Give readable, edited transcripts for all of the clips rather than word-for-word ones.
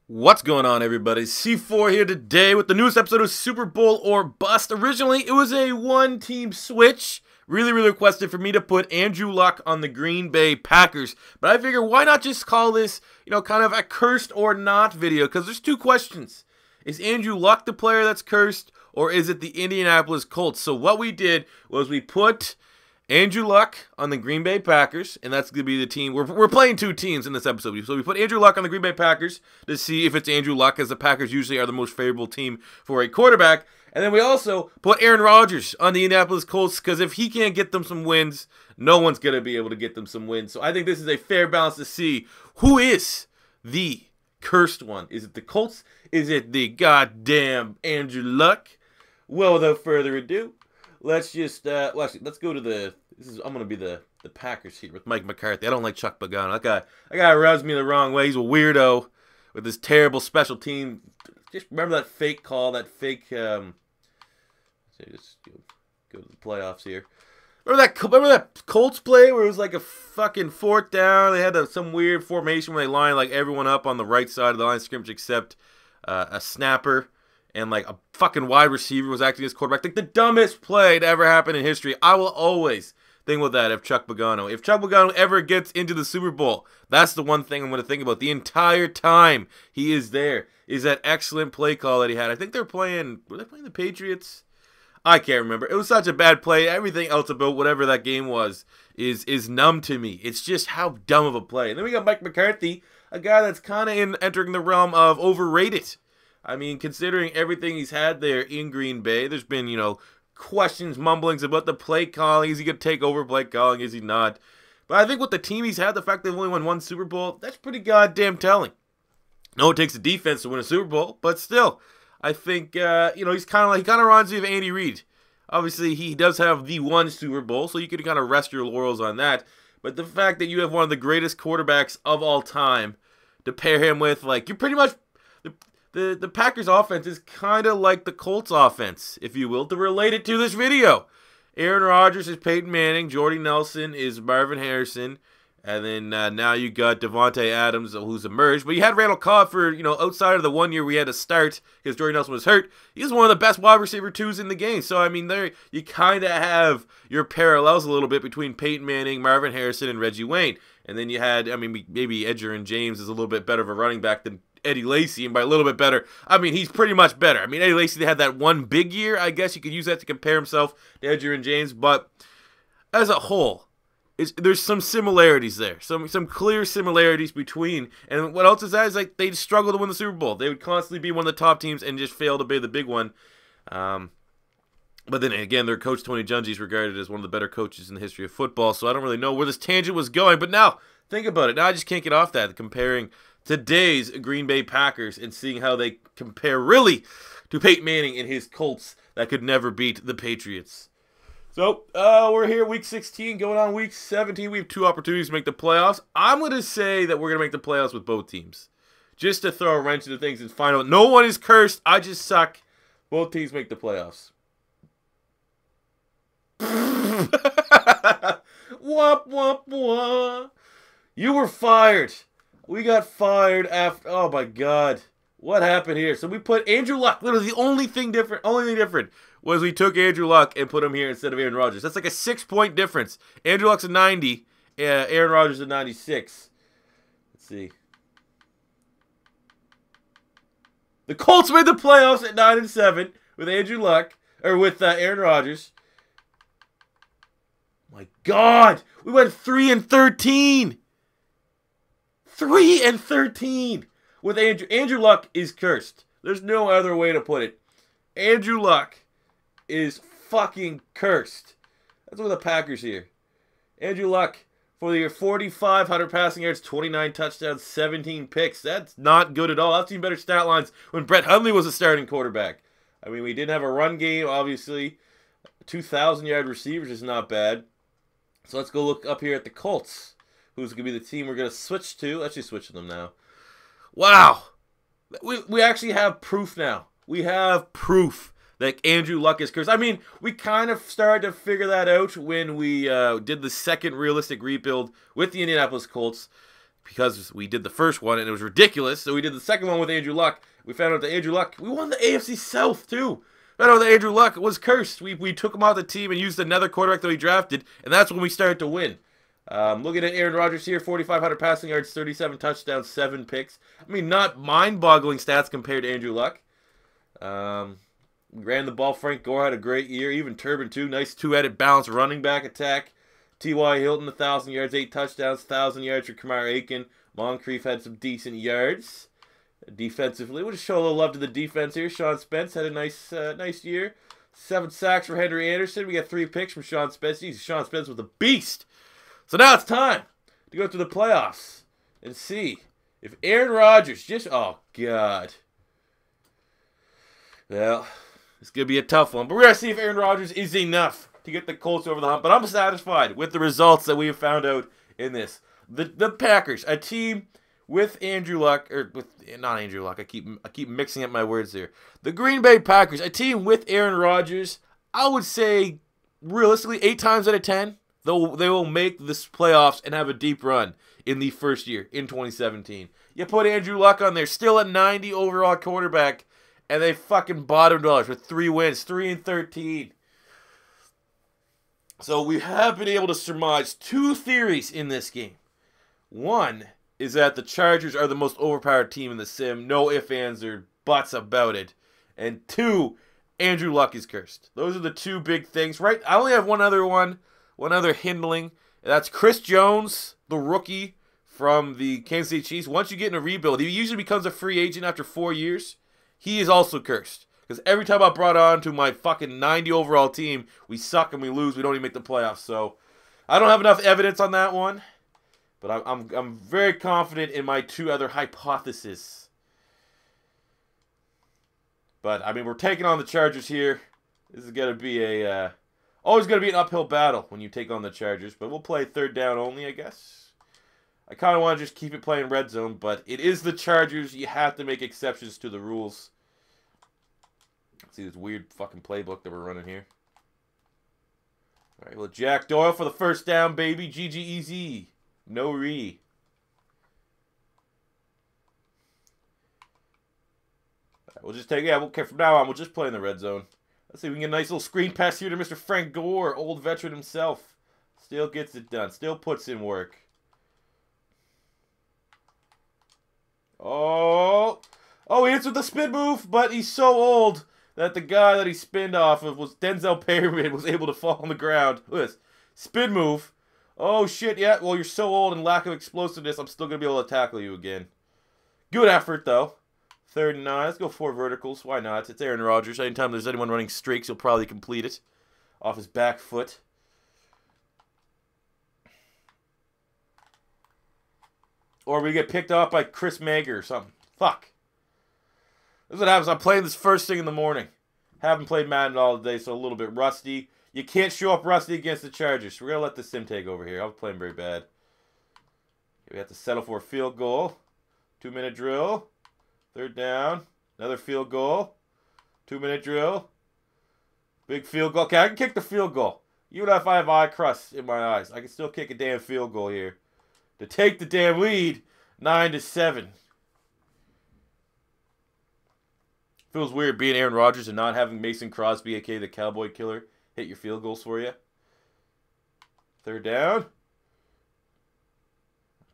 What's going on, everybody? C4 here today with the newest episode of Super Bowl or Bust. Originally, it was a one-team switch. Really requested for me to put Andrew Luck on the Green Bay Packers. But I figure, why not just call this, kind of a cursed or not video? Because there's two questions. Is Andrew Luck the player that's cursed, or is it the Indianapolis Colts? So what we did was we put Andrew Luck on the Green Bay Packers, and that's going to be the team. We're playing two teams in this episode. So we put Andrew Luck on the Green Bay Packers to see if it's Andrew Luck, as the Packers usually are the most favorable team for a quarterback. And then we also put Aaron Rodgers on the Indianapolis Colts, because if he can't get them some wins, no one's going to be able to get them some wins. So I think this is a fair balance to see who is the cursed one. Is it the Colts? Is it the goddamn Andrew Luck? Well, without further ado, let's just, let's go to the, I'm going to be the Packers here with Mike McCarthy. I don't like Chuck Pagano. That guy rubs me the wrong way. He's a weirdo with his terrible special team. Just remember that fake call, that fake, just go to the playoffs here. Remember that Colts play where it was like a fucking fourth down? They had some weird formation where they lined like everyone up on the right side of the line of scrimmage except a snapper. And like a fucking wide receiver was acting as quarterback. Like the dumbest play to ever happen in history. I will always think with that if Chuck Pagano. If Chuck Pagano ever gets into the Super Bowl, that's the one thing I'm going to think about. The entire time he is there is that excellent play call that he had. I think were they playing the Patriots? I can't remember. It was such a bad play. Everything else about whatever that game was is numb to me. It's just how dumb of a play. And then we got Mike McCarthy, a guy that's kind of entering the realm of overrated. I mean, considering everything he's had there in Green Bay, there's been, questions, mumblings about the play calling. Is he going to take over play calling? Is he not? But I think with the team he's had, the fact they've only won one Super Bowl, that's pretty goddamn telling. No, it takes a defense to win a Super Bowl, but still, I think, he kind of reminds me of Andy Reid. Obviously, he does have the one Super Bowl, so you can kind of rest your laurels on that. But the fact that you have one of the greatest quarterbacks of all time to pair him with, like, you're pretty much... The Packers offense is kind of like the Colts offense, if you will, to relate it to this video. Aaron Rodgers is Peyton Manning. Jordy Nelson is Marvin Harrison. And then now you got Devontae Adams, who's emerged. But you had Randall Cobb for, outside of the 1 year we had to start because Jordy Nelson was hurt. He was one of the best wide receiver twos in the game. So, I mean, there you kind of have your parallels a little bit between Peyton Manning, Marvin Harrison, and Reggie Wayne. And then you had, maybe Edgerrin James is a little bit better of a running back than Eddie Lacy, and by a little bit better, he's pretty much better. Eddie Lacy had that one big year. I guess you could use that to compare himself to Edgerrin James, but as a whole, there's some similarities there. Some clear similarities between, and what else is that? Is like they struggle to win the Super Bowl. They would constantly be one of the top teams and just fail to be the big one. But then again, their coach, Tony Dungy, is regarded as one of the better coaches in the history of football, so I don't really know where this tangent was going. But now, think about it. Now I just can't get off that, comparing today's Green Bay Packers and seeing how they compare really to Peyton Manning and his Colts that could never beat the Patriots. So, we're here week 16, going on week 17. We have two opportunities to make the playoffs. I'm going to say that we're going to make the playoffs with both teams. Just to throw a wrench into things and find out. No one is cursed. I just suck. Both teams make the playoffs. Womp, womp, womp. You were fired. We got fired after. Oh my God, what happened here? So we put Andrew Luck. Literally, the only thing different was we took Andrew Luck and put him here instead of Aaron Rodgers. That's like a 6-point difference. Andrew Luck's a 90. Aaron Rodgers a 96. Let's see. The Colts made the playoffs at 9-7 with Andrew Luck with Aaron Rodgers. My God, we went 3-13. 3-13 with Andrew. Andrew Luck is cursed. There's no other way to put it. Andrew Luck is fucking cursed. That's what the Packers here. Andrew Luck for the year, 4,500 passing yards, 29 touchdowns, 17 picks. That's not good at all. I've seen better stat lines when Brett Hundley was a starting quarterback. We didn't have a run game, obviously. 2,000-yard receivers is not bad. So let's go look up here at the Colts. Who's going to be the team we're going to switch to? Let's just switch to them now. Wow. We actually have proof now. We have proof that Andrew Luck is cursed. We kind of started to figure that out when we did the second realistic rebuild with the Indianapolis Colts. because we did the first one and it was ridiculous, so we did the second one with Andrew Luck. We found out that Andrew Luck, we won the AFC South too. Found out that Andrew Luck was cursed. We took him off the team and used another quarterback that we drafted, and that's when we started to win. Looking at Aaron Rodgers here, 4,500 passing yards, 37 touchdowns, 7 picks. I mean, not mind-boggling stats compared to Andrew Luck. Ran the ball. Frank Gore had a great year. Even Turbin, too. Nice two-headed balanced running back attack. T.Y. Hilton, 1,000 yards, 8 touchdowns, 1,000 yards for Kamar Aiken. Moncrief had some decent yards. Defensively, we'll just show a little love to the defense here. Sean Spence had a nice year. 7 sacks for Henry Anderson. We got 3 picks from Sean Spence. Jeez, Sean Spence was a beast. So now it's time to go to the playoffs and see if Aaron Rodgers just... Oh, God. Well, it's going to be a tough one. But we're going to see if Aaron Rodgers is enough to get the Colts over the hump. But I'm satisfied with the results that we have found out in this. The Packers, a team with Andrew Luck, or with not Andrew Luck. I keep mixing up my words there. The Green Bay Packers, a team with Aaron Rodgers. I would say realistically 8 times out of 10, they will make this playoffs and have a deep run in the first year in 2017. You put Andrew Luck on there, still a 90 overall quarterback, and they fucking bottomed out with 3 wins, 3-13. So we have been able to surmise 2 theories in this game. One is that the Chargers are the most overpowered team in the sim. No ifs, ands, or buts about it. And 2, Andrew Luck is cursed. Those are the 2 big things, right? I only have one other hindling. And that's Chris Jones, the rookie from the Kansas City Chiefs. Once you get in a rebuild, he usually becomes a free agent after 4 years. He is also cursed. Because every time I brought on to my fucking 90 overall team, we suck and we lose. We don't even make the playoffs. So I don't have enough evidence on that one. But I'm very confident in my 2 other hypotheses. But, I mean, we're taking on the Chargers here. This is going to be always going to be an uphill battle when you take on the Chargers. But we'll play 3rd down only, I guess. I kind of want to just keep it playing red zone. But it is the Chargers. You have to make exceptions to the rules. See this weird fucking playbook that we're running here. All right, well, Jack Doyle for the 1st down, baby. GG easy. No re. Right, we'll just take, okay, from now on, we'll just play in the red zone. Let's see if we can get a nice little screen pass here to Mr. Frank Gore, old veteran himself. Still gets it done. Still puts in work. Oh, he hits with the spin move, but he's so old that the guy that he spinned off of was Denzel Perryman, was able to fall on the ground. Look at this. Spin move. Oh, shit, yeah. Well, you're so old and lack of explosiveness, I'm still going to be able to tackle you again. Good effort, though. 3rd and 9. Let's go 4 verticals. Why not? It's Aaron Rodgers. Anytime there's anyone running streaks, he'll probably complete it off his back foot. Or we get picked off by Chris Mager or something. Fuck. This is what happens. I'm playing this first thing in the morning. Haven't played Madden all day, so a little bit rusty. You can't show up rusty against the Chargers. So we're going to let the sim take over here. I was playing very bad. We have to settle for a field goal. 2-minute drill. 3rd down. Another field goal. 2-minute drill. Big field goal. Okay, I can kick the field goal. Even if I have eye crust in my eyes, I can still kick a damn field goal here to take the damn lead. 9-7. Feels weird being Aaron Rodgers and not having Mason Crosby, aka the Cowboy Killer, hit your field goals for you. 3rd down.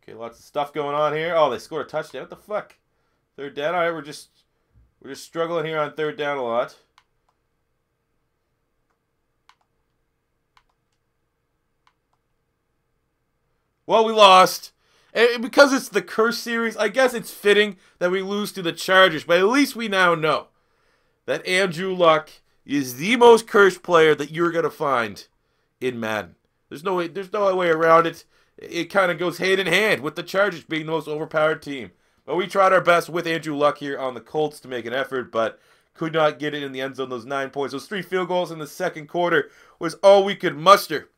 Okay, lots of stuff going on here. Oh, they scored a touchdown. What the fuck? 3rd down. All right, we're just struggling here on 3rd down a lot. Well, we lost. And because it's the curse series, I guess it's fitting that we lose to the Chargers. But at least we now know that Andrew Luck is the most cursed player that you're going to find in Madden. There's no way around it. It kind of goes hand in hand with the Chargers being the most overpowered team. But we tried our best with Andrew Luck here on the Colts to make an effort, but could not get it in the end zone. Those 9 points. Those 3 field goals in the 2nd quarter was all we could muster.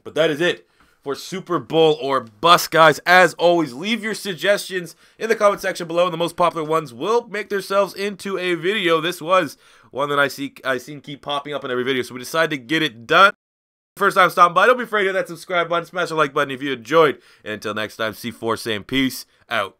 But that is it for Super Bowl or Bust, guys. As always, leave your suggestions in the comment section below, and the most popular ones will make themselves into a video. This was one that I seen keep popping up in every video, so we decided to get it done. First time stopping by, don't be afraid to hit that subscribe button, smash the like button if you enjoyed. And until next time, C4 saying peace out.